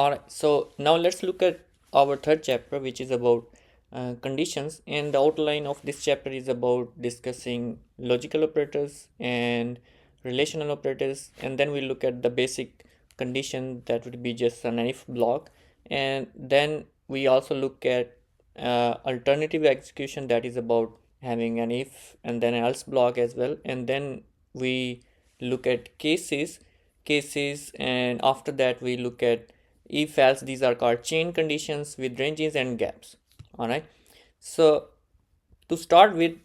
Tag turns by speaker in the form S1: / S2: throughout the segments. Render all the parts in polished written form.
S1: Alright, so now let's look at our third chapter, which is about conditions. And the outline of this chapter is about discussing logical operators and relational operators. And then we look at the basic condition that would be just an if block. And then we also look at alternative execution, that is about having an if and then else block as well. And then we look at cases, and after that we look at if else. These are called chain conditions with ranges and gaps. All right, so to start with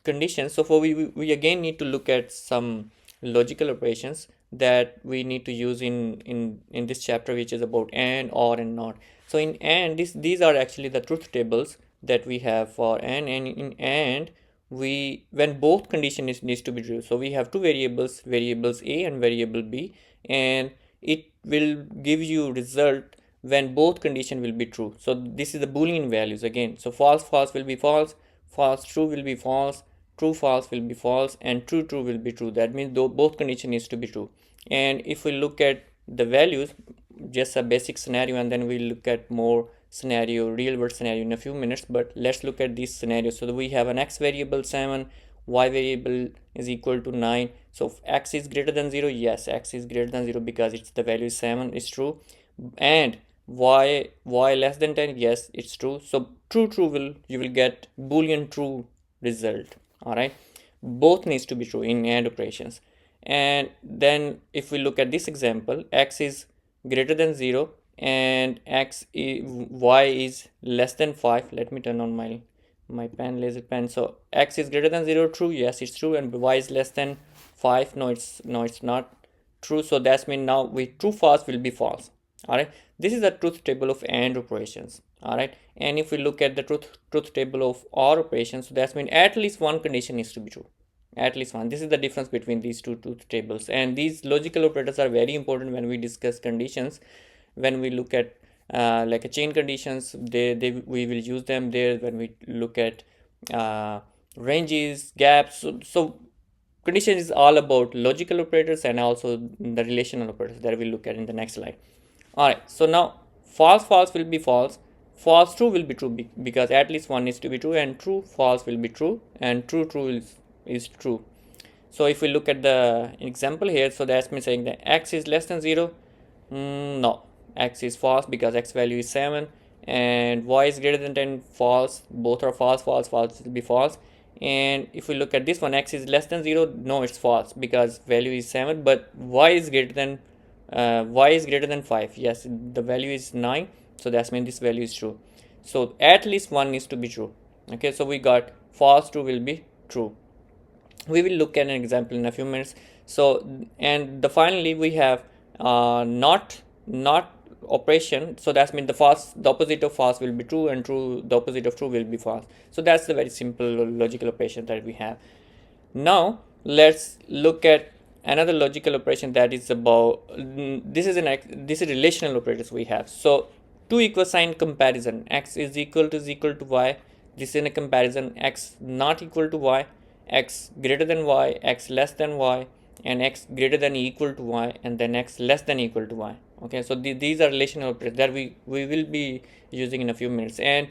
S1: conditions, so for we again need to look at some logical operations that we need to use in this chapter, which is about and, or, and not. So in and, these are actually the truth tables that we have for and in and we, when both condition needs to be true, so we have two variables a and variable b, and it will give you result when both condition will be true. So this is the boolean values again. So false will be false, true will be false, false will be false, and true will be true. That means both condition needs to be true. And if we look at the values, just a basic scenario, and then we'll look at more scenario, real world scenario in a few minutes. But let's look at these scenarios. So we have an x variable 7, y variable is equal to 9. So x is greater than 0, yes, x is greater than 0 because it's the value is 7, is true. And y less than 10, yes, it's true. So true will, you will get boolean true result. All right, both needs to be true in and operations. And then if we look at this example, x is greater than 0 and y is less than 5. Let me turn on my pen, laser pen. So x is greater than 0, true, yes, it's true. And y is less than 5, no, it's not true. So that's mean now we true false will be false. All right, this is the truth table of and operations. All right, and if we look at the truth table of or operations, so that's mean at least one condition needs to be true, at least one. This is the difference between these two truth tables, and these logical operators are very important when we discuss conditions. When we look at like a chain conditions, we will use them there. When we look at ranges, gaps, so condition is all about logical operators and also the relational operators that we'll look at in the next slide. All right, so now false will be false, true will be true because at least one needs to be true, and true false will be true, and true is true. So if we look at the example here, so that's me saying that x is less than 0. No, x is false because x value is 7, and y is greater than 10, false. Both are false will be false. And if we look at this one, x is less than 0, no, it's false because value is 7, but y is greater than 5, yes, the value is 9, so that's mean this value is true. So at least one needs to be true. Okay, so we got false, true will be true. We will look at an example in a few minutes. So, and the finally we have not operation. So that's mean the opposite of false will be true, and the opposite of true will be false. So that's the very simple logical operation that we have. Now let's look at another logical operation that is about this is relational operators we have. So two equal sign comparison, x is equal to y. This is in a comparison, x not equal to y, x greater than y, x less than y, and x greater than equal to y, and then x less than equal to y. Okay, so these are relational operators that we will be using in a few minutes. And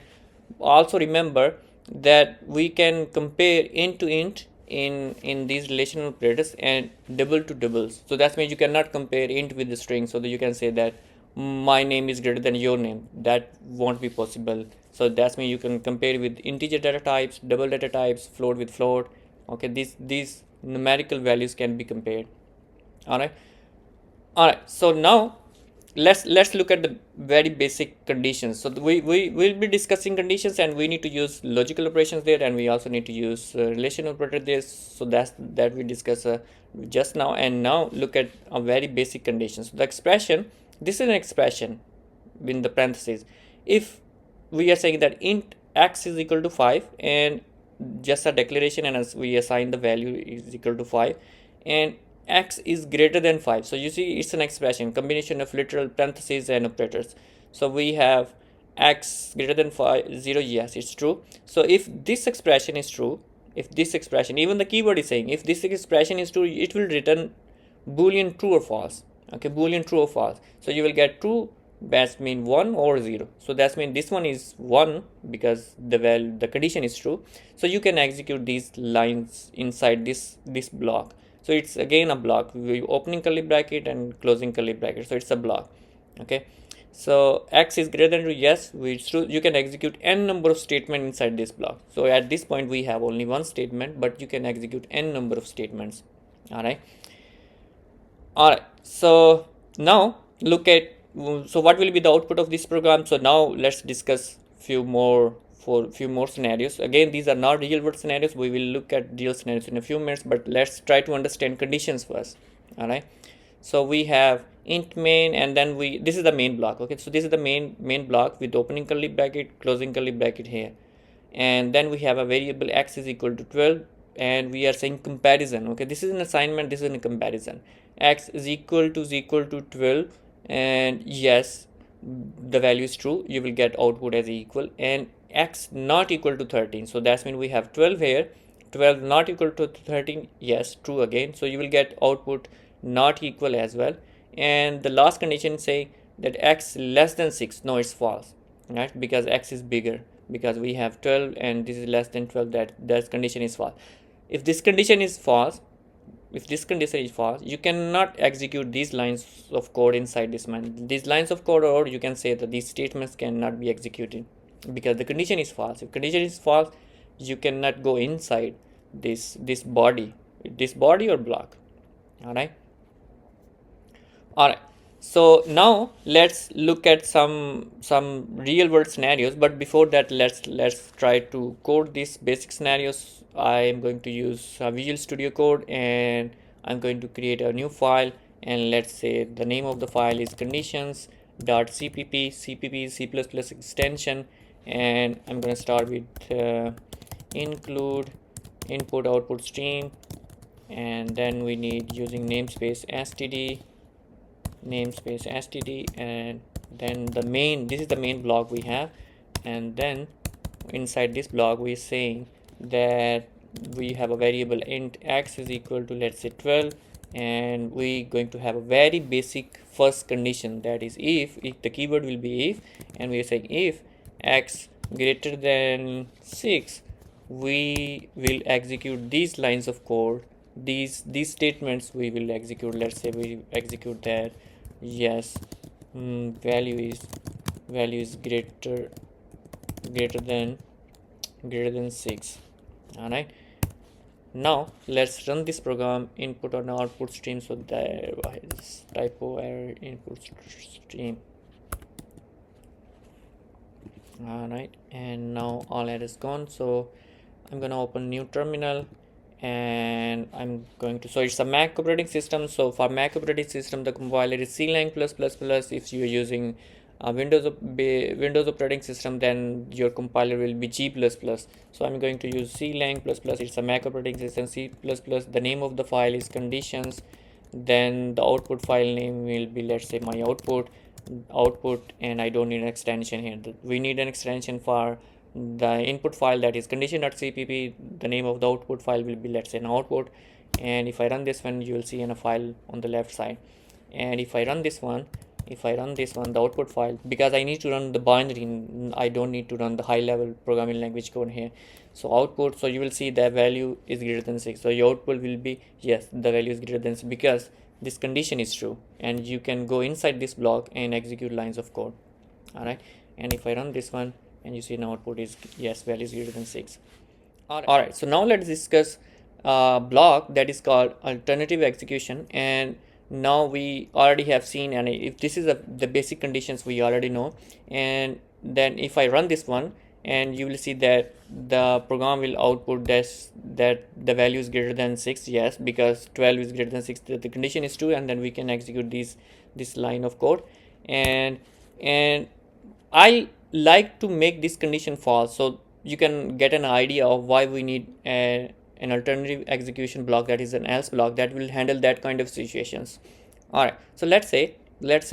S1: also remember that we can compare int to int in these relational operators and double to doubles. So that means you cannot compare int with the string, so that you can say that my name is greater than your name. That won't be possible. So that's means you can compare with integer data types, double data types, float with float. Okay, these numerical values can be compared. All right, so now let's look at the very basic conditions. So we will be discussing conditions, and we need to use logical operations there, and we also need to use relational operator there. So that we discuss just now. And now look at a very basic conditions. So the expression, this is an expression in the parentheses. If we are saying that int x is equal to 5, and just a declaration, and as we assign the value is equal to 5, and x is greater than 5. So you see it's an expression, combination of literal, parentheses, and operators. So we have x greater than 0, yes, it's true. So if this expression is true, if this expression, even the keyword is saying if this expression is true, it will return boolean true or false. Okay, boolean true or false. So you will get true That's mean 1 or 0. So that's mean this one is 1 because the condition is true. So you can execute these lines inside this block. So it's again a block, we opening curly bracket and closing curly bracket, so it's a block. Okay, so x is greater than 2, yes, which true. You can execute n number of statements inside this block. So at this point we have only one statement, but you can execute n number of statements. All right. So now look at, so what will be the output of this program. So now let's discuss few more scenarios. Again, these are not real world scenarios, we will look at real scenarios in a few minutes, but let's try to understand conditions first. All right, so we have int main, and then this is the main block. Okay, so this is the main block with opening curly bracket, closing curly bracket here, and then we have a variable x is equal to 12, and we are saying comparison. Okay, this is an assignment, this is a comparison. X is equal to 12, and yes, the value is true, you will get output as equal, and x not equal to 13. So that's mean we have 12 here, 12 not equal to 13, yes, true again. So you will get output not equal as well. And the last condition say that x less than 6, no, it's false, right? Because x is bigger, because we have 12 and this is less than 12, that condition is false. If this condition is false, you cannot execute these lines of code inside this man. These lines of code, or you can say that these statements cannot be executed because the condition is false. If condition is false, you cannot go inside this body or block. All right. So now let's look at some real world scenarios, but before that let's try to code these basic scenarios. I am going to use Visual Studio Code, and I'm going to create a new file, and let's say the name of the file is conditions.cpp. cpp is C++ extension, and I'm going to start with include input output stream, and then we need using namespace std, and then the main, this is the main block we have, and then inside this block we're saying that we have a variable int x is equal to, let's say, 12, and we going to have a very basic first condition, that is if the keyword will be if, and we are saying if x greater than 6, we will execute these lines of code, these statements we will execute. Let's say we execute that yes, value is greater than 6. All right, now let's run this program, input on output stream. So there was typo error, input stream. All right, and now all error is gone. So I'm gonna open new terminal, and I'm going to, so it's a Mac operating system. So for Mac operating system, the compiler is clang+++. If you're using Windows operating system, then your compiler will be G++. So I'm going to use clang++. It's a Mac operating system, C++. The name of the file is conditions, then the output file name will be, let's say, my output, and I don't need an extension here. We need an extension for the input file, that is condition.cpp. The name of the output file will be, let's say, an output, and if I run this one, you will see in a file on the left side. And if I run this one, the output file, because I need to run the binary, I don't need to run the high level programming language code here. So output, so you will see the value is greater than 6, so your output will be yes, the value is greater than 6, because this condition is true, and you can go inside this block and execute lines of code. All right, and if I run this one, and you see now output is yes, value is greater than 6. All right, so now let's discuss a block that is called alternative execution. And now we already have seen, and if this is the basic conditions we already know, and then if I run this one, and you will see that the program will output that the value is greater than 6, yes, because 12 is greater than 6, the condition is true, and then we can execute this line of code. And I like to make this condition false, so you can get an idea of why we need an alternative execution block, that is an else block, that will handle that kind of situations. All right, so let's say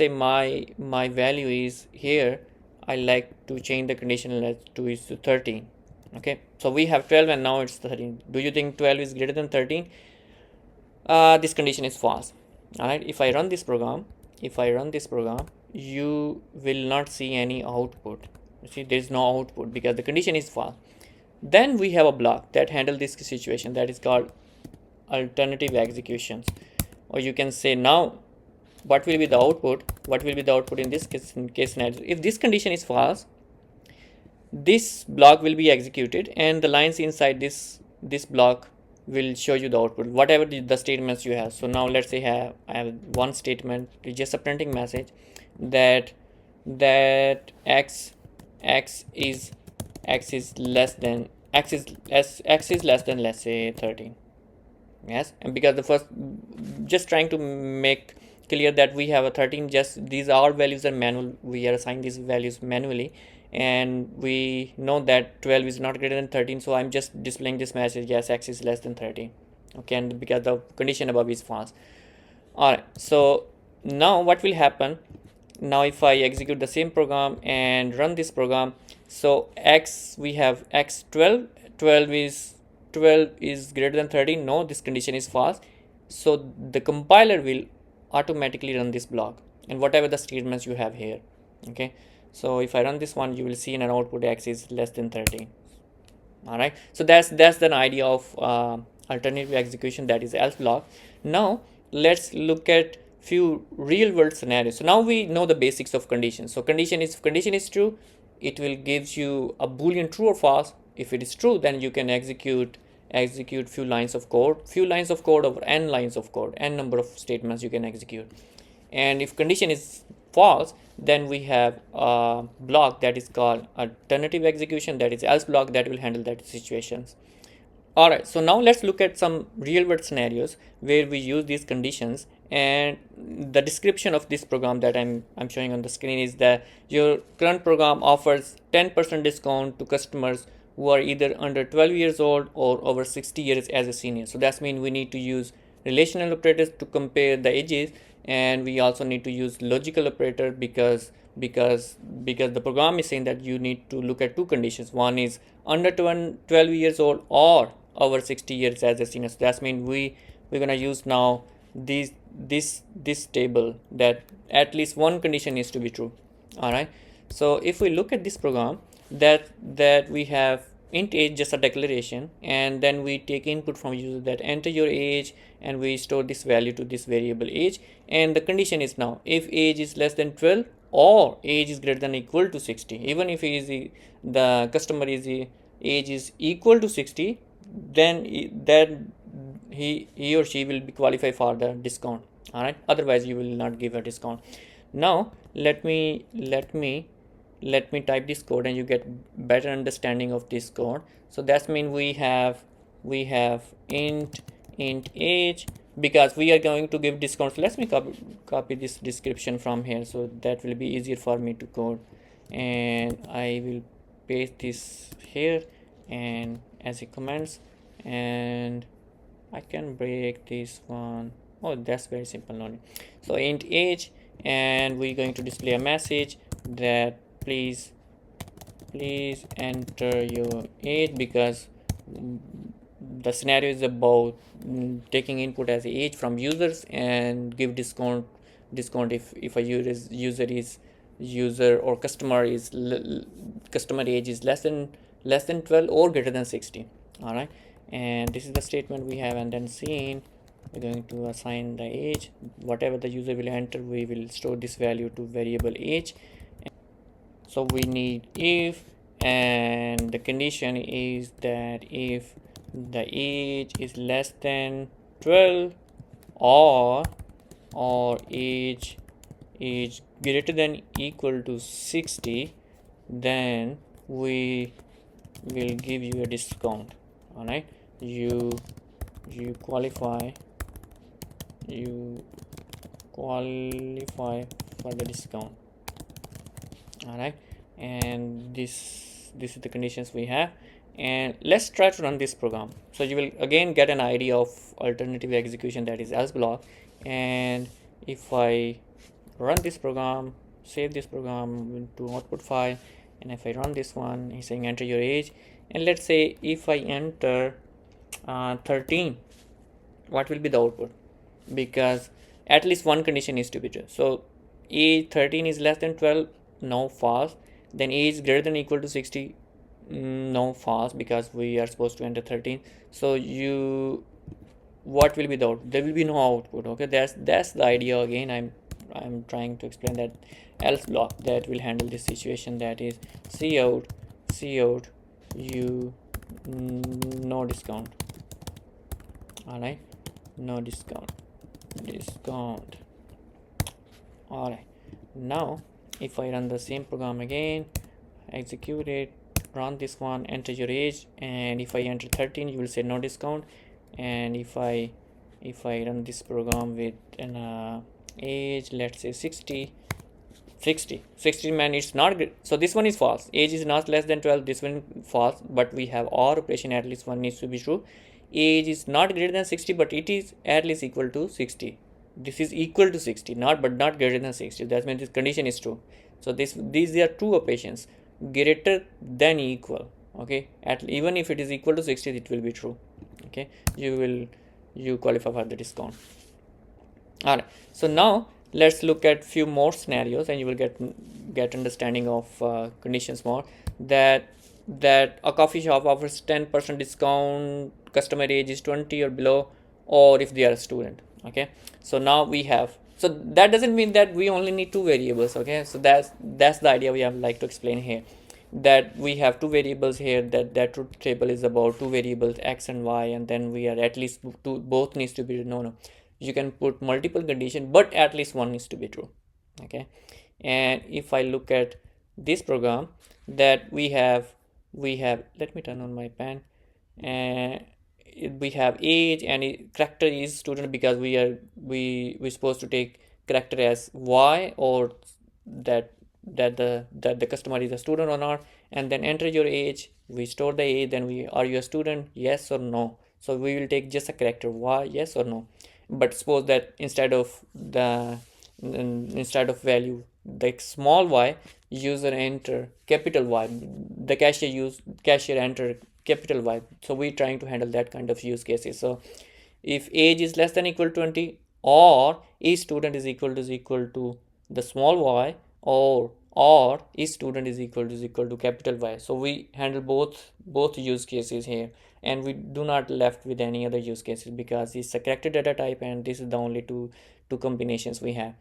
S1: my value is here, I like to change the condition, let's do is to 13. Okay, so we have 12 and now it's 13. Do you think 12 is greater than 13? This condition is false. All right, if I run this program, you will not see any output. You see, there is no output because the condition is false. Then we have a block that handle this situation, that is called alternative executions. Or you can say, now what will be the output? What will be the output in this case scenario? If this condition is false, this block will be executed, and the lines inside this block will show you the output, whatever the statements you have. So now let's say I have one statement, it's just a printing message that x is less than x is less than, let's say, 13. Yes, and because the first, just trying to make clear that we have a 13, just these all values are manual, we are assigning these values manually, and we know that 12 is not greater than 13, so I'm just displaying this message, yes, x is less than 13. Okay, and because the condition above is false. All right, so now what will happen? Now if I execute the same program and run this program, so x, we have x 12 is greater than 13. No, this condition is false, so the compiler will automatically run this block and whatever the statements you have here. Okay, so if I run this one, you will see in an output x is less than 13. All right, so that's the idea of alternative execution, that is else block. Now let's look at few real world scenarios. So now we know the basics of conditions. So condition is true, it will gives you a boolean true or false. If it is true, then you can execute few lines of code over n lines of code, n number of statements you can execute. And if condition is false, then we have a block that is called alternative execution, that is else block, that will handle that situations. All right, so now let's look at some real world scenarios where we use these conditions. And the description of this program that I'm showing on the screen is that your current program offers 10% discount to customers who are either under 12 years old or over 60 years as a senior. So that means we need to use relational operators to compare the ages, and we also need to use logical operator because the program is saying that you need to look at two conditions. One is under 12 years old or over 60 years as a senior. So that means we're gonna use now this table that at least one condition needs to be true. All right, so if we look at this program, that we have int age, just a declaration, and then we take input from user that enter your age, and we store this value to this variable age, and the condition is now if age is less than 12 or age is greater than or equal to 60. Even if the customer age is equal to 60, then he or she will be qualified for the discount. All right, otherwise you will not give a discount. Now let me type this code and you get better understanding of this code. So that means we have int age, because we are going to give discounts. Let me copy this description from here, so that will be easier for me to code, and I will paste this here and as a comments, and I can break this one. Oh, that's very simple. No need. So int age, and we're going to display a message that please enter your age, because the scenario is about taking input as age from users and give discount if a user or customer age is less than 12 or greater than 60. All right, and this is the statement we have, and then scene, we're going to assign the age. Whatever the user will enter, we will store this value to variable age. So we need if, and the condition is that if the age is less than 12 or age is greater than equal to 60, then we will give you a discount. All right, you qualify for the discount. All right, and this is the conditions we have, and let's try to run this program. So you will again get an idea of alternative execution, that is else block. And if I run this program, save this program into output file, and if I run this one, he's saying enter your age, and let's say if I enter 13, what will be the output? Because at least one condition needs to be true. So age 13 is less than 12, no, false. Then age greater than or equal to 60, no, false, because we are supposed to enter 13. So you, what will be the output? There will be no output. Okay, that's the idea. Again, I'm trying to explain that else block that will handle this situation, that is cout you, no discount. All right, no discount. All right, now if I run the same program again, execute it, run this one, enter your age, and if I enter 13, you will say no discount. And if I run this program with an age, let's say 60 man, it's not good. So this one is false, age is not less than 12, this one false, but we have our operation, at least one needs to be true. Age is not greater than 60, but it is at least equal to 60. This is equal to 60, not greater than 60. That means this condition is true. So these are two operations, greater than equal. Okay, even if it is equal to 60, it will be true. Okay, you qualify for the discount. All right, so now let's look at few more scenarios, and you will get understanding of conditions more. That a coffee shop offers 10% discount, customer age is 20 or below, or if they are a student. Okay, so now we have, so that doesn't mean that we only need two variables. Okay, so that's the idea we have like to explain here, that we have two variables here, that truth table is about two variables x and y, and then we are at least two, both needs to be, no, you can put multiple condition, but at least one needs to be true. Okay, and if I look at this program, that we have, let me turn on my pen, and we have age and character is student, because we're supposed to take character as y, or that the customer is a student or not. And then enter your age, we store the age, then are you a student, yes or no. So we will take just a character y, yes or no. But suppose that instead of value the small y, user enter capital Y, the cashier enter capital Y. So we're trying to handle that kind of use cases. So if age is less than or equal to 20, or each student is equal to the small y, or each student is equal to capital Y. So we handle both use cases here, and we do not left with any other use cases, because it's a character data type, and this is the only two combinations we have.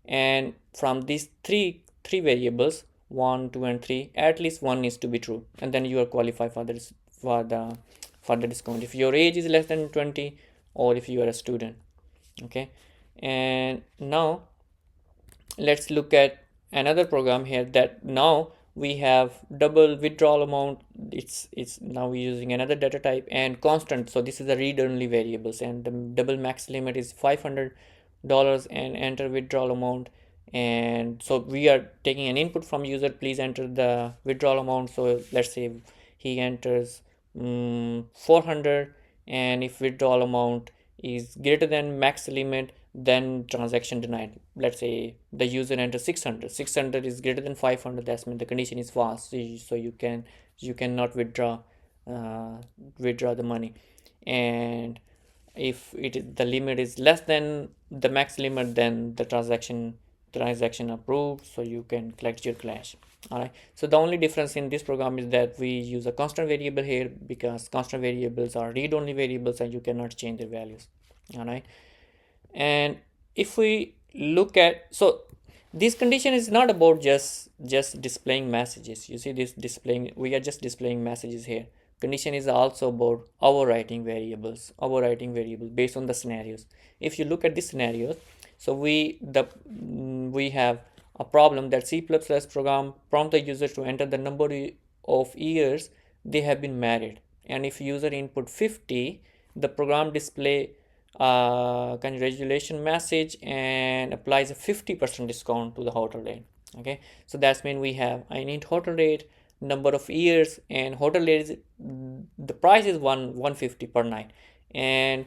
S1: And from these three variables, 1, 2 and 3, at least one needs to be true, and then you are qualified for the discount if your age is less than 20, or if you are a student. Okay, and now let's look at another program here, that now we have double withdrawal amount. It's now we're using another data type, and constant. So this is the read only variables, and the double max limit is $500, and enter withdrawal amount. And so we are taking an input from user, please enter the withdrawal amount. So let's say he enters 400, and if withdrawal amount is greater than max limit, then transaction denied. Let's say the user enters 600 is greater than 500, that's mean the condition is false. So you cannot withdraw the money. And if the limit is less than the max limit, then the transaction approved, so you can collect your cash. All right, so the only difference in this program is that we use a constant variable here, because constant variables are read only variables, and you cannot change their values. All right, and if we look at, so this condition is not about just displaying messages. You see this displaying, we are just displaying messages here. Condition is also about overwriting variables based on the scenarios. If you look at this scenario, so we have a problem that C++ program prompt the user to enter the number of years they have been married, and if user input 50, the program display congratulation message and applies a 50% discount to the hotel rate. Okay, so that's mean we have, I need hotel rate, number of years, and hotel rate is, the price is 150 per night, and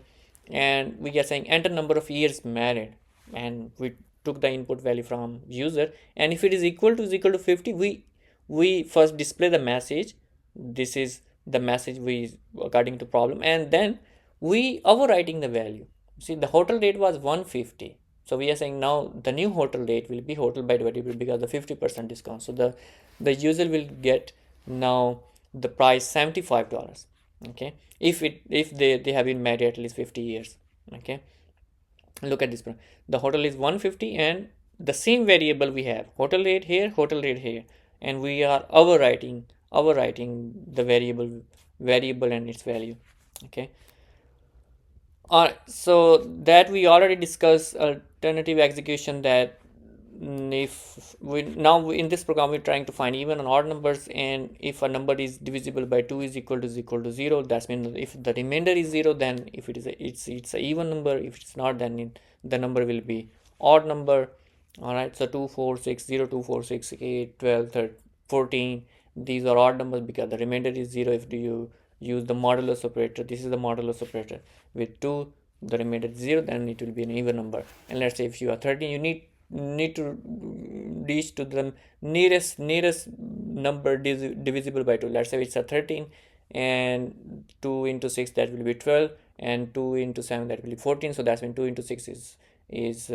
S1: we are saying enter number of years married, and we took the input value from user, and if it is equal to 50, we first display the message. This is the message we according to problem, and then we overwriting the value. See, the hotel rate was 150, So we are saying now the new hotel rate will be hotel by variable because the 50% discount. So the user will get now the price $75. Okay, if they have been married at least 50 years. Okay, look at this. The hotel is 150 and the same variable we have hotel rate here, hotel rate here, and we are overwriting the variable and its value. Okay. All right, so that we already discussed alternative execution, that if we now in this program we're trying to find even and odd numbers, and if a number is divisible by 2 is equal to 0, that means if the remainder is 0, then if it is it's a even number. If it's not, then the number will be odd number. All right, so 2 4 6 0 2 4 6 8 12 13 14, these are odd numbers because the remainder is 0. If you use the modulus operator, this is the modulus operator, with 2 the remainder is 0, then it will be an even number. And let's say if you are 13, you need to reach to the nearest number divisible by 2. Let's say it's a 13, and 2 into 6, that will be 12, and 2 into 7, that will be 14. So that's when 2 into 6 is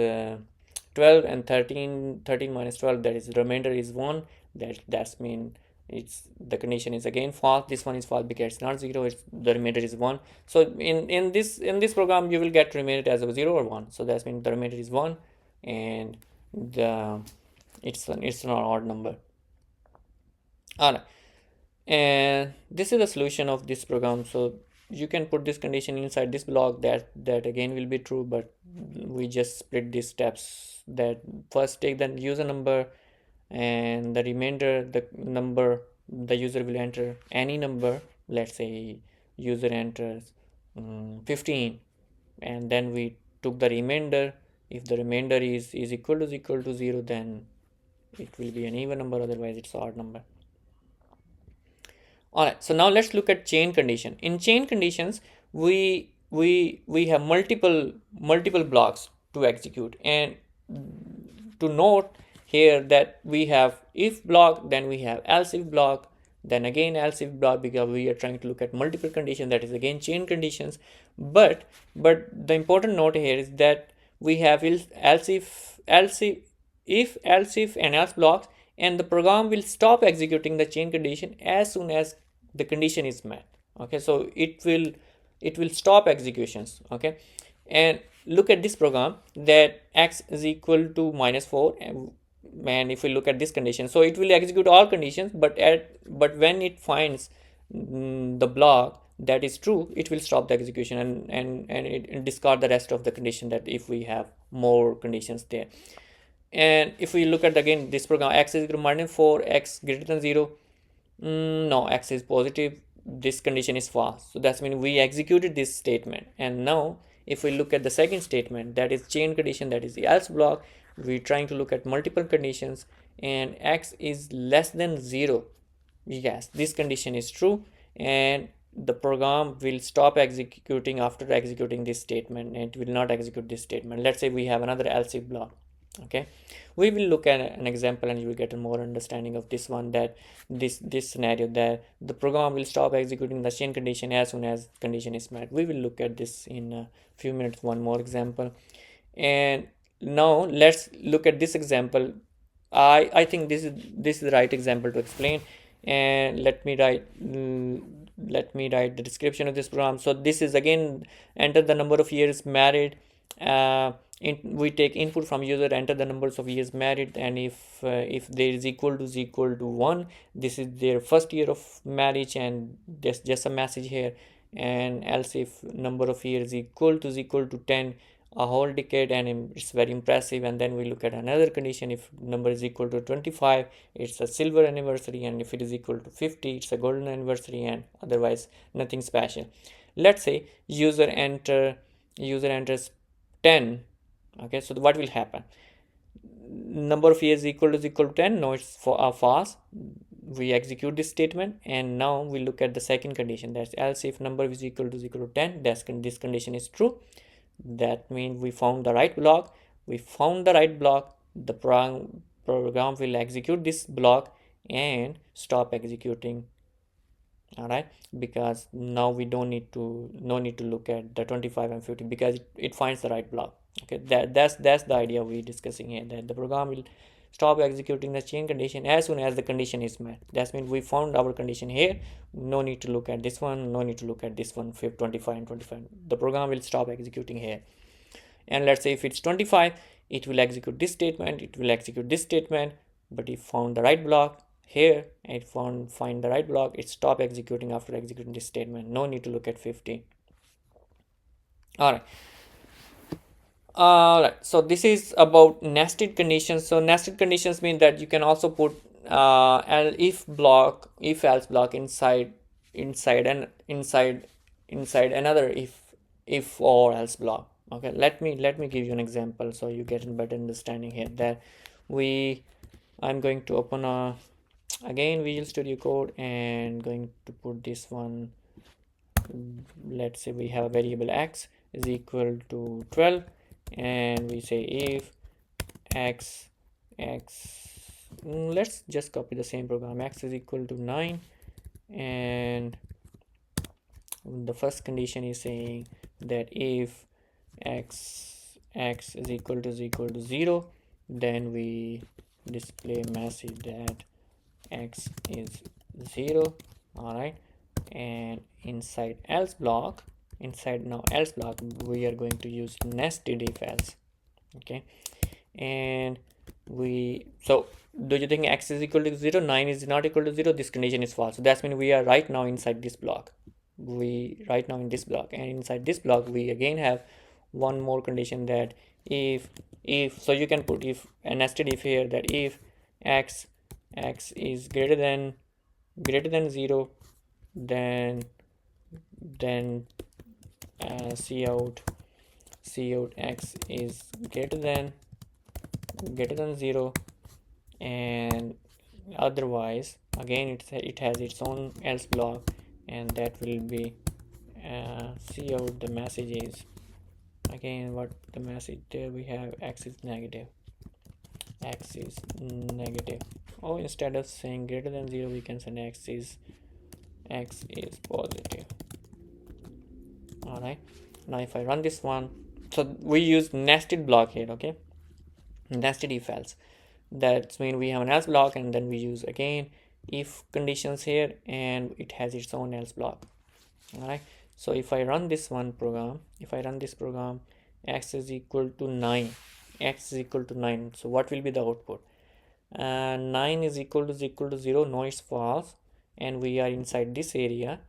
S1: 12, and 13 minus 12, that is the remainder is 1. That's mean it's the condition is again false. This one is false because it's not 0, it's the remainder is 1. So in this program you will get remainder as a 0 or 1. So that's mean the remainder is 1, and it's an odd number. All right, and this is the solution of this program. So you can put this condition inside this block, that again will be true, but we just split these steps. That first take the user number, and the remainder, the number the user will enter any number. Let's say user enters 15, and then we took the remainder. If the remainder is equal to 0, then it will be an even number, otherwise it's odd number. All right, so now let's look at chain condition. In chain conditions, we have multiple blocks to execute, and to note here that we have if block, then we have else if block, then again else if block, because we are trying to look at multiple conditions, that is again chain conditions. But the important note here is that we have else if and else blocks, and the program will stop executing the chain condition as soon as the condition is met. Okay, so it will stop executions. Okay, and look at this program, that x is equal to -4, and if we look at this condition, so it will execute all conditions, but when it finds the block that is true, it will stop the execution, and it discard the rest of the condition, that if we have more conditions there. And if we look at again this program, x is equal to -4, x greater than 0, no, x is positive, this condition is false. So that's mean we executed this statement. And now if we look at the second statement, that is chain condition, that is the else block, we're trying to look at multiple conditions, and x is less than 0. Yes, this condition is true, and the program will stop executing after executing this statement, and it will not execute this statement. Let's say we have another else if block. Okay, we will look at an example, and you will get a more understanding of this one, that this scenario, that the program will stop executing the chain condition as soon as condition is met. We will look at this in a few minutes, one more example. And now let's look at this example. I think this is the right example to explain, and let me write the description of this program. So this is again, enter the number of years married. We take input from user, enter the numbers of years married, and if there is equal to 1, this is their first year of marriage, and there's just a message here. And else if number of years equal to 10, a whole decade, and it's very impressive. And then we look at another condition, if number is equal to 25, it's a silver anniversary, and if it is equal to 50, it's a golden anniversary, and otherwise nothing special. Let's say user enters 10. Okay, so what will happen? Number of years equal to 10, no, it's for false. We execute this statement, and now we look at the second condition, that's else if number is equal to 10, this condition is true. That means we found the right block. The program will execute this block and stop executing. All right, because now we no need to look at the 25 and 50, because it finds the right block. Okay, that's the idea we're discussing here, that the program will stop executing the chain condition as soon as the condition is met. That means we found our condition here, no need to look at this one, no need to look at this one, 25 and 25. The program will stop executing here. And let's say if it's 25, it will execute this statement, it will execute this statement, but if found the right block here, it find the right block, it stop executing after executing this statement. No need to look at 50. All right, so this is about nested conditions. So nested conditions mean that you can also put an if block, if else block inside another if or else block. Okay, let me give you an example so you get a better understanding here. That I'm going to open again Visual Studio Code and going to put this one. Let's say we have a variable x is equal to 12, and we say if x let's just copy the same program, x is equal to 9, and the first condition is saying that if x is equal to 0, then we display message that x is 0. All right, and inside else block, we are going to use nested if else. Okay, and so do you think x is equal to 0, 9 is not equal to 0, this condition is false. So that's mean we are right now inside this block, and inside this block we again have one more condition, that if so you can put if a nested if here, that if x is greater than 0, then cout x is greater than 0, and otherwise again it has its own else block, and that will be cout the message is again what the message there we have, x is negative. Oh, instead of saying greater than 0, we can say x is positive. All right, now if I run this one, so we use nested block here. Okay, nested if else, that means we have an else block, and then we use again if conditions here, and it has its own else block. All right, so if I run this program, x is equal to 9, so what will be the output? 9 is equal to 0, no, it's false, and we are inside this area,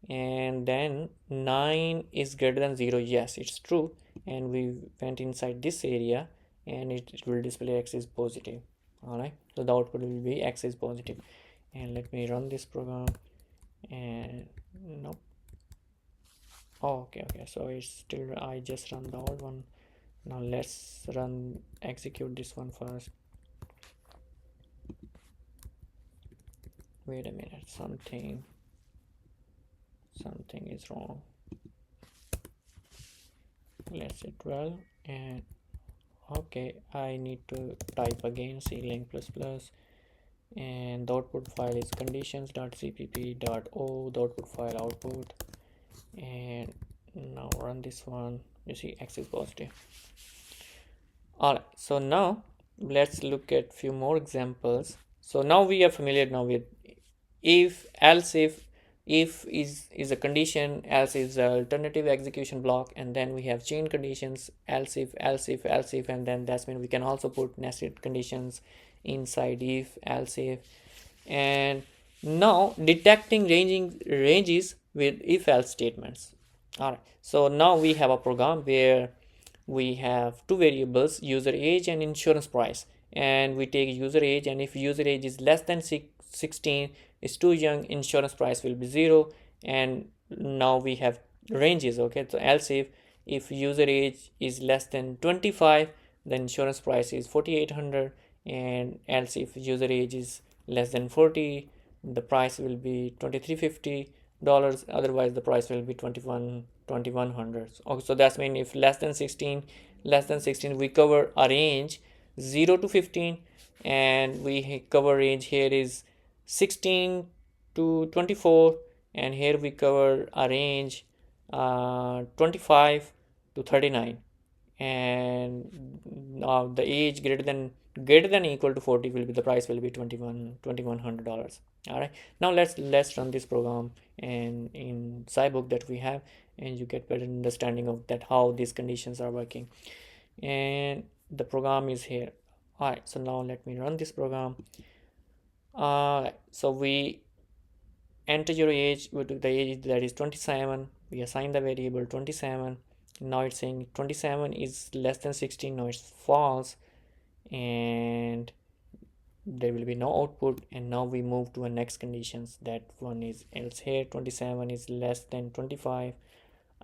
S1: and then 9 is greater than 0, yes, it's true, and we went inside this area, and it will display x is positive. All right, so the output will be x is positive. And let me run this program, and nope. Oh, okay, so it's still, I just run the old one. Now let's execute this one first. Wait a minute, something is wrong. Let's say 12, and okay, I need to type again clang++, and the output file is conditions.cpp.o, the output file output, and now run this one. You see x is positive. All right, so now let's look at few more examples. So now we are familiar now with if, else if is a condition, else is an alternative execution block, and then we have chain conditions, else if, and then that's when we can also put nested conditions inside if, else if. And now detecting ranges with if else statements. All right, so now we have a program where we have two variables, user age and insurance price, and we take user age, and if user age is less than 16, is too young, insurance price will be 0. And now we have ranges. Okay, so else if user age is less than 25, then insurance price is 4,800, and else if user age is less than 40, the price will be $2,350, otherwise the price will be 2,100. Okay, so that's mean if less than 16, we cover a range 0 to 15, and we cover range here is 16 to 24, and here we cover a range 25 to 39. and now the age greater than equal to 40 will be the price will be $2100. All right, now let's run this program and in SciBook that we have, and you get better understanding of that how these conditions are working. And the program is here. All right, so now let me run this program. So we enter your age, we took the age that is 27, we assign the variable 27. Now it's saying 27 is less than 16. Now it's false, and there will be no output. And now we move to a next conditions. That one is else here 27 is less than 25.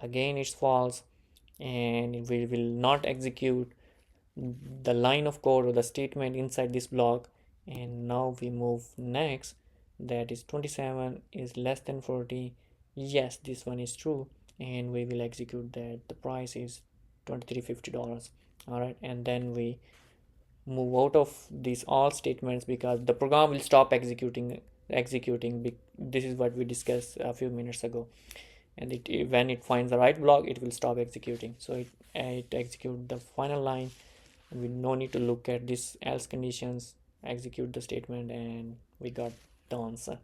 S1: Again it's false, and we will not execute the line of code or the statement inside this block. And now we move next, that is 27 is less than 40. Yes, this one is true, and we will execute that. The price is $2350. All right, and then we move out of these all statements because the program will stop executing. This is what we discussed a few minutes ago. And when it finds the right block, it will stop executing. So it execute the final line. We no need to look at this else conditions, execute the statement, and we got the answer.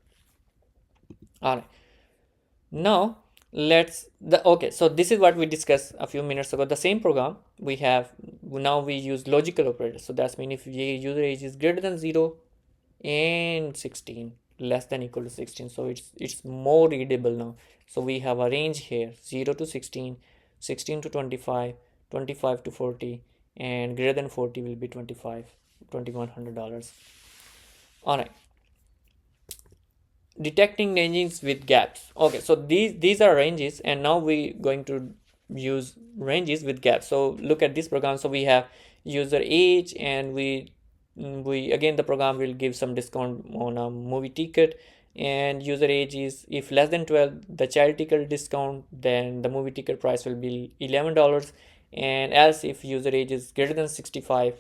S1: All right, now okay, so this is what we discussed a few minutes ago. The same program we have now, we use logical operators. So that's mean if user age is greater than 0 and 16, less than equal to 16, so it's more readable now. So we have a range here, 0 to 16, 16 to 25, 25 to 40, and greater than 40 will be $2100. All right, detecting ranges with gaps. Okay, so these are ranges, and now we going to use ranges with gaps. So look at this program. So we have user age, and we again the program will give some discount on a movie ticket, and user age is if less than 12, the child ticket discount, then the movie ticket price will be $11. And else if user age is greater than 65,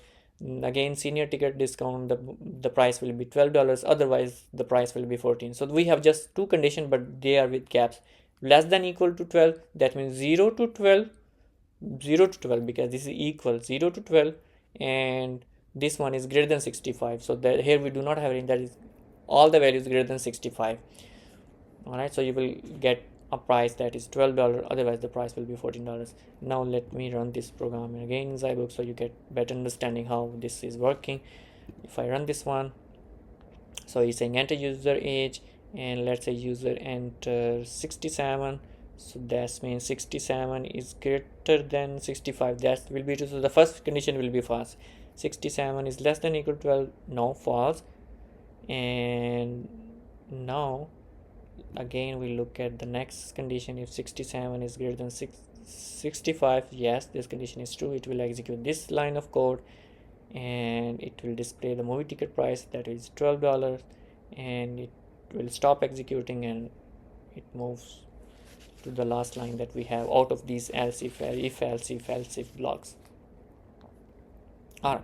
S1: again senior ticket discount, the price will be $12, otherwise the price will be 14. So we have just two conditions, but they are with gaps. Less than equal to 12, that means 0 to 12, 0 to 12, because this is equal 0 to 12, and this one is greater than 65. So that here we do not have any, that is all the values greater than 65. All right, so you will get a price that is $12, otherwise the price will be $14. Now let me run this program again in SciBook so you get better understanding how this is working. If I run this one, so he's saying enter user age, and let's say user enter 67. So that means 67 is greater than 65. That will be true. So the first condition will be false. 67 is less than equal to 12. No, false. And now again we look at the next condition. If 67 is greater than 65, yes, this condition is true. It will execute this line of code, and it will display the movie ticket price, that is $12, and it will stop executing, and it moves to the last line that we have out of these else if blocks. All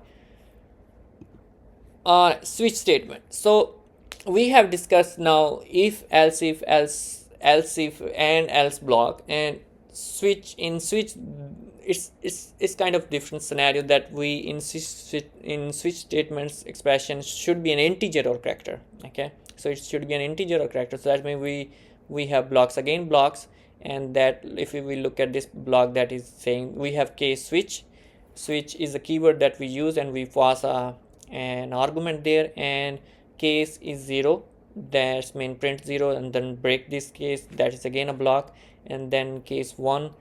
S1: right, switch statement. So we have discussed now if and else block, and switch it's kind of different scenario that we in switch statements expression should be an integer or character. Okay, so it should be an integer or character. So that means we have blocks, and that if we look at this block, that is saying we have case switch. Switch is a keyword that we use, and we pass an argument there, and case is 0, that's mean print 0 and then break this case, that is again a block. And then case 1,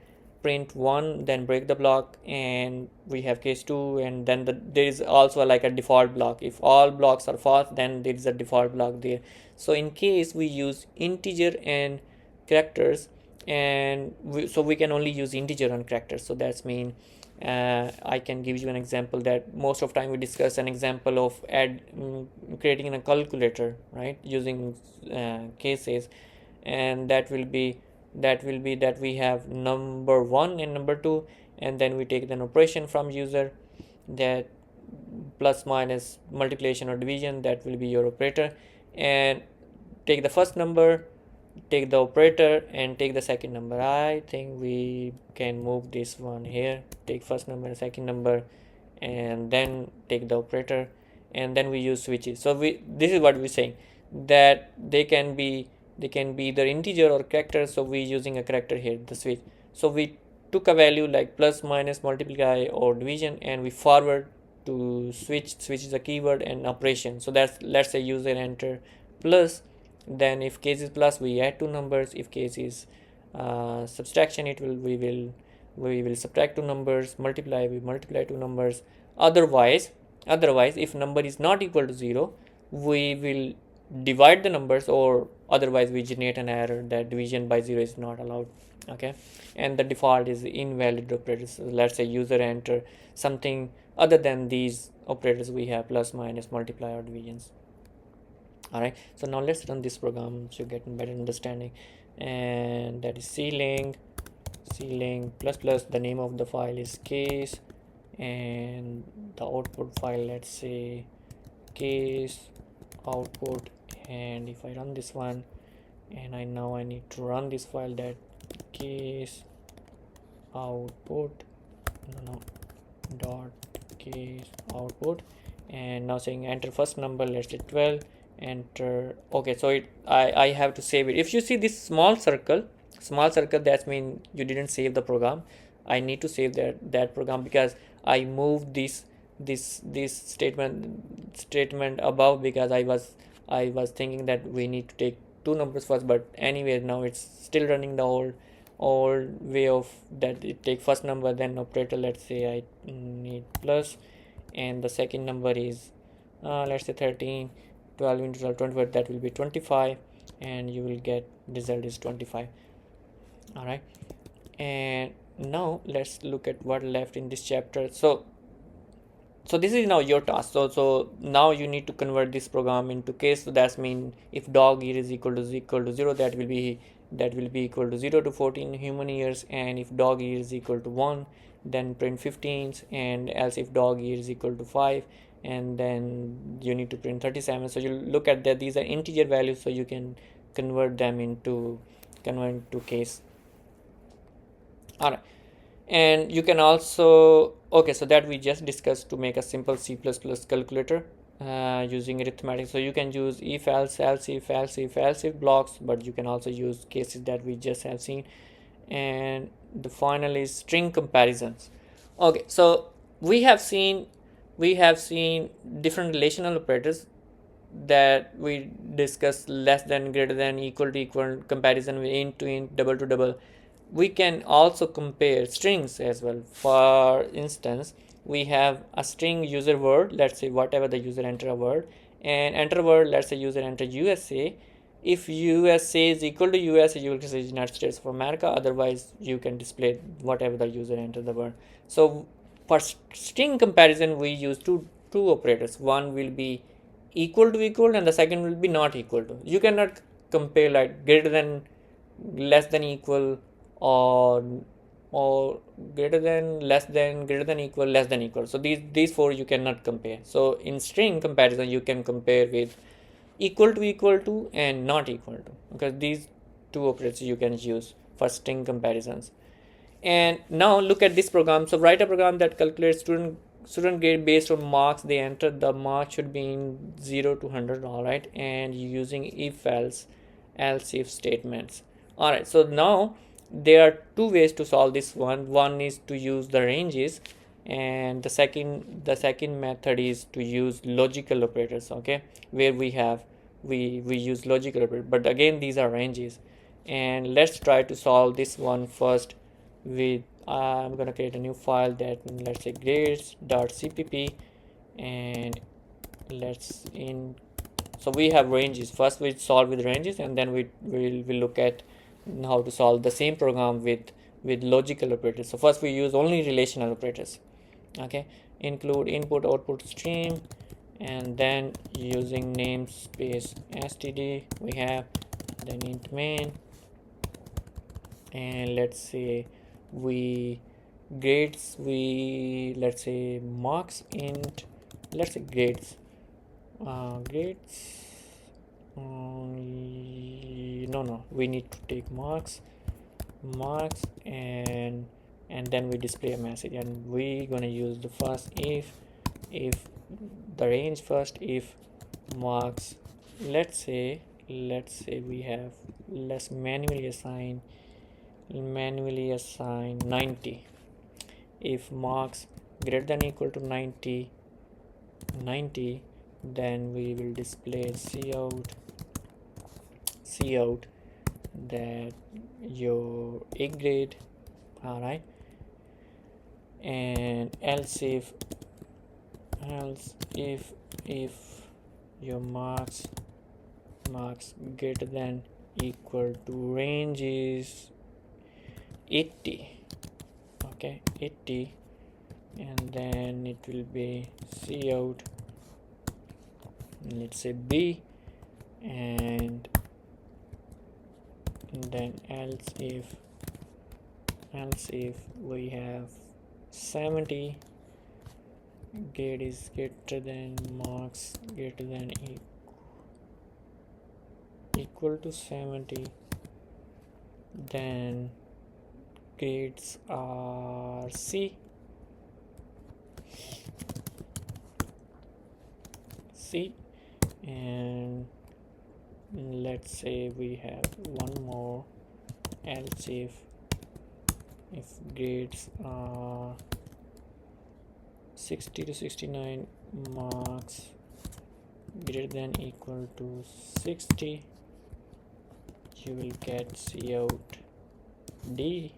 S1: print 1, then break the block. And we have case 2, and then there is also like a default block. If all blocks are false, then there is a default block there. So in case we use integer and characters, and so we can only use integer and characters. So that's mean I can give you an example that most of time we discuss an example of creating a calculator, right, using cases. And that will be that we have number 1 and number 2, and then we take an operation from user, that plus minus multiplication or division, that will be your operator, and take the first number, take the operator and take the second number. I think we can move this one here, take first number and second number, and then take the operator, and then we use switches. So this is what we're saying, that they can be either integer or character. So we using a character here, the switch. So we took a value like plus, minus, multiply or division, and we forward to switch. Switch is a keyword and operation. So that's, let's say user enter plus, then if case is plus we add two numbers, if case is subtraction, we will subtract two numbers, multiply, we multiply two numbers. Otherwise if number is not equal to 0, we will divide the numbers, or otherwise we generate an error that division by 0 is not allowed. Okay, and the default is invalid operators. So let's say user enter something other than these operators we have, plus, minus, multiply or divisions. All right, so now let's run this program to get a better understanding. And that is cling plus plus, the name of the file is case, and the output file, let's say case output. And if I run this one, and I need to run this file, that case output dot case output, and now saying enter first number, let's say 12, enter. Okay, so I have to save it. If you see this small circle, that means you didn't save the program. I need to save that program, because I moved this statement above, because I was thinking that we need to take two numbers first, but anyway now it's still running the old way of that. It take first number, then operator, let's say I need plus, and the second number is let's say 13, 12 into 12, 25, that will be 25, and you will get result is 25. All right, and now let's look at what left in this chapter. So this is now your task. So now you need to convert this program into case. So that's mean if dog year is equal to 0, that will be equal to 0 to 14 human years, and if dog year is equal to 1, then print 15s, and else if dog year is equal to 5, and then you need to print 37. So you look at that, these are integer values, so you can convert them into case. All right, and you can also, okay, so that we just discussed to make a simple C++ calculator using arithmetic. So you can use if, else, if blocks, but you can also use cases that we just have seen. And the final is string comparisons. Okay, so we have seen different relational operators that we discussed: less than, greater than, equal to equal, comparison with int to int, double to double. We can also compare strings as well. For instance, we have a string user word, let's say whatever the user enter a word, and enter word, let's say user enter USA. If USA is equal to US, you will say United States of America. Otherwise you can display whatever the user enter the word. So for string comparison we use two operators. One will be equal to equal, and the second will be not equal to. You cannot compare like greater than, less than, equal, or greater than, less than, greater than, equal, less than, equal. So these four you cannot compare. So in string comparison you can compare with equal to and not equal to, because these two operators you can use for string comparisons. And now look at this program. So write a program that calculates student grade based on marks they enter. The mark should be in 0 to 100. All right, and using if, else if statements. All right, so now there are two ways to solve this one is to use the ranges, and the second method is to use logical operators. Okay, where we use logical operators, but again these are ranges. And let's try to solve this one first with I'm gonna create a new file that, let's say grades.cpp, and let's in. So we have ranges. First we solve with ranges, and then we will look at how to solve the same program with logical operators. So first we use only relational operators. Okay, include input output stream, and then using namespace std we have, then int main, and let's say let's say marks int, let's say grades no, we need to take marks, and then we display a message, and we gonna use the first if the range first, if marks, let's say we have, let's manually assign 90. If marks greater than equal to 90, then we will display cout that your A grade. All right, and else if your marks greater than equal to range is 80, okay, 80, and then it will be cout, let's say B, and then else if we have 70, grade is greater than marks greater than equal to 70, then grades are C, and let's say we have one more, else if grades are 60 to 69, marks greater than equal to 60, you will get cout D,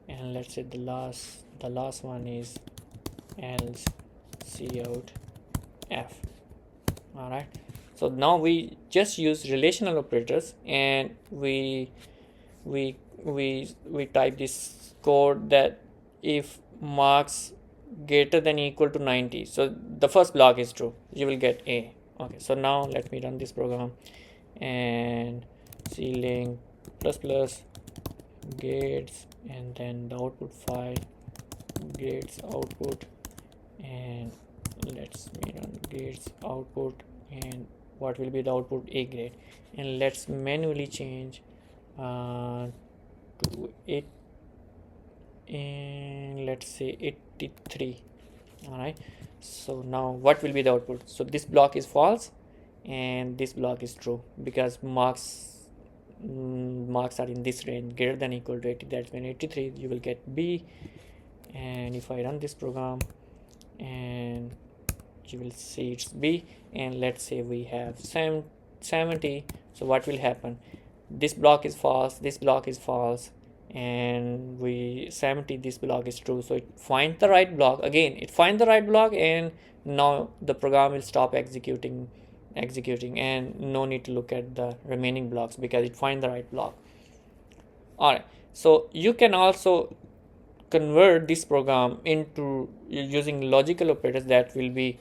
S1: and let's say the last one is else cout F. All right, so now we just use relational operators, and we type this code that if marks greater than equal to 90, so the first block is true, you will get A. Okay, so now let me run this program, and clink plus plus grades, and then the output file grades output, and let's run grades output, and what will be the output? A grade, and let's manually change to it, and let's say 83. All right, so now what will be the output? So this block is false and this block is true, because marks are in this range greater than equal to 80, that's when 83, you will get B. And if I run this program, and you will see it's B, and let's say we have 70, so what will happen? This block is false, this block is false, and 70, this block is true, so it finds the right block. Again, it finds the right block, and now the program will stop executing, and no need to look at the remaining blocks because it finds the right block. All right, so you can also convert this program into using logical operators that will be,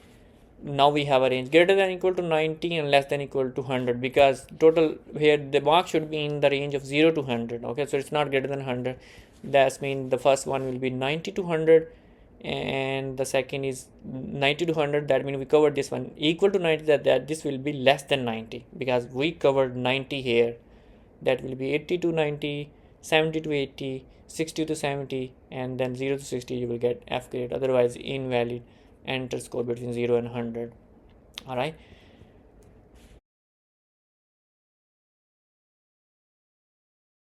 S1: now we have a range greater than equal to 90 and less than equal to 100, because total here the mark should be in the range of 0 to 100. Okay, so it's not greater than 100. That means the first one will be 90 to 100, and the second is 90 to 100. That means we covered this one equal to 90, that this will be less than 90 because we covered 90 here. That will be 80 to 90, 70 to 80, 60 to 70, and then 0 to 60, you will get F grade, otherwise invalid, enter score between 0 and 100. All right,